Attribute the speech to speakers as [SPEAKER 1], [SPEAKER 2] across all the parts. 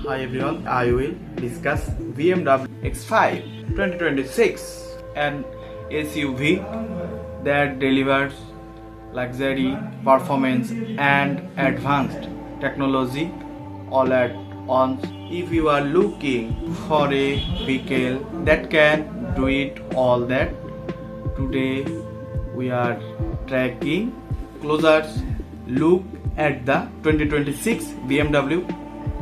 [SPEAKER 1] Hi everyone, I will discuss BMW X5 2026, an SUV that delivers luxury, performance and advanced technology all at once. If you are looking for a vehicle that can do it all that, today we are tracking closer look at the 2026 BMW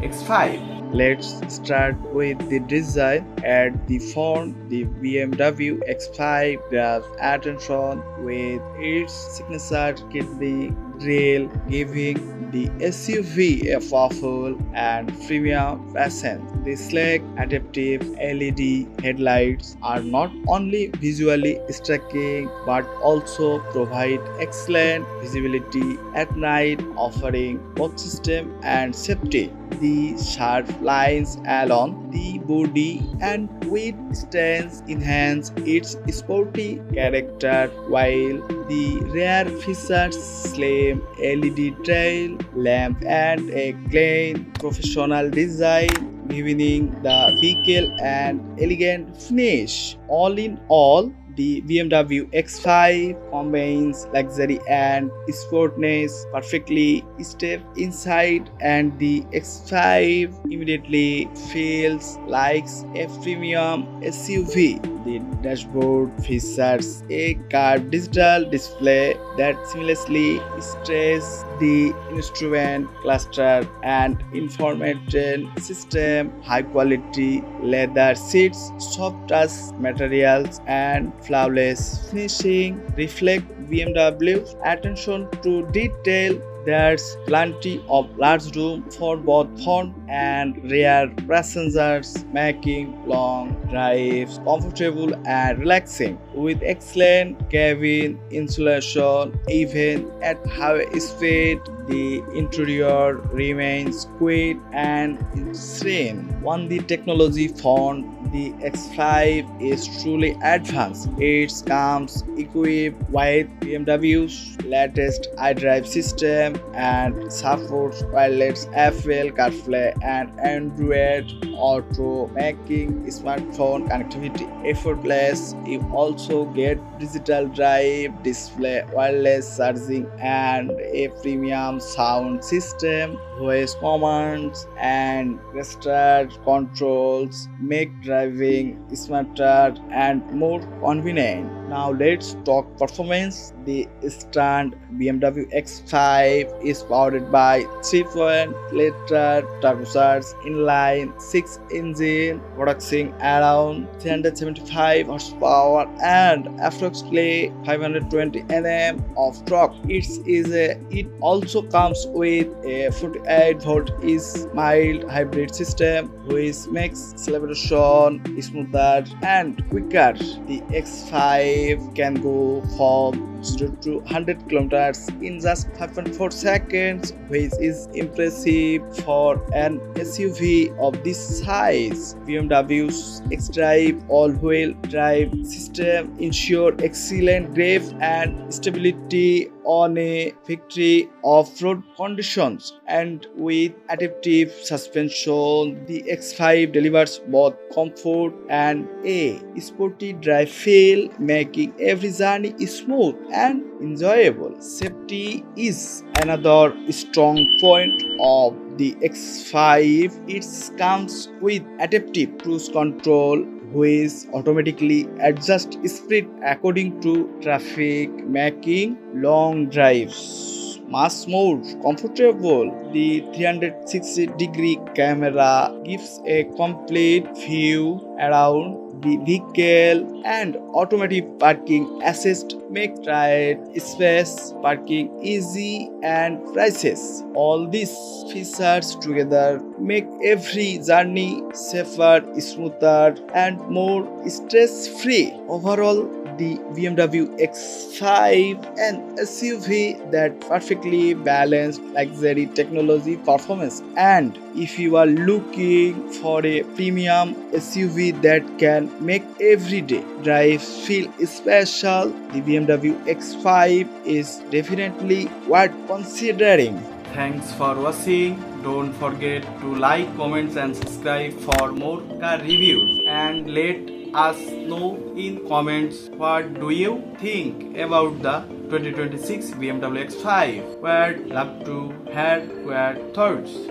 [SPEAKER 1] X5. Let's start with the design. At the front, the BMW X5 grabs attention with its signature kidney grille, giving the SUV a powerful and premium presence. The sleek, adaptive LED headlights are not only visually striking but also provide excellent visibility at night, offering both system and safety. The sharp lines along the body and width stance enhance its sporty character, while the rear features slim LED tail lamp and a clean professional design, giving the vehicle an elegant finish. All in all, the BMW X5 combines luxury and sportness perfectly. Step inside and the X5 immediately feels like a premium SUV. The dashboard features a curved digital display that seamlessly stretches the instrument cluster and information system. High quality leather seats, soft touch materials and flawless finishing reflect BMW's attention to detail. There's plenty of large room for both front and rear passengers, making long drives comfortable and relaxing. With excellent cabin insulation, even at high speed, the interior remains quiet and serene. On the technology front, the X5 is truly advanced. It comes equipped with BMW's latest iDrive system and supports wireless Apple CarPlay and Android Auto, making smartphone connectivity effortless. You also get digital drive, display, wireless charging, and a premium sound system. Voice commands and gesture controls make driving smarter and more convenient. Now let's talk performance. The standard BMW X5 is powered by 3.0-liter turbocharged inline-6 engine, producing around 375 horsepower and approximately 520 Nm of torque. It also comes with a 48-volt mild hybrid system, which makes acceleration smoother and quicker. The X5 can go from 0 to 100 kilometers in just 5.4 seconds, which is impressive for an SUV of this size. BMW's X-Drive all-wheel drive system ensures excellent grip and stability on a victory off-road conditions, and with adaptive suspension, the X5 delivers both comfort and a sporty drive feel, making every journey smooth and enjoyable. Safety is another strong point of the X5. It comes with adaptive cruise control, which automatically adjusts speed according to traffic, making long drives much more comfortable. The 360-degree camera gives a complete view around the vehicle, and automatic parking assist make right space parking easy and prices. All these features together make every journey safer, smoother, and more stress-free. Overall, the BMW X5, an SUV that perfectly balanced luxury, technology, performance, and if you are looking for a premium SUV that can make everyday drive feel special, the BMW X5 is definitely worth considering. Thanks for watching. Don't forget to like, comments and subscribe for more car reviews, and let us know in comments what do you think about the 2026 BMW X5. We'd love to hear your thoughts.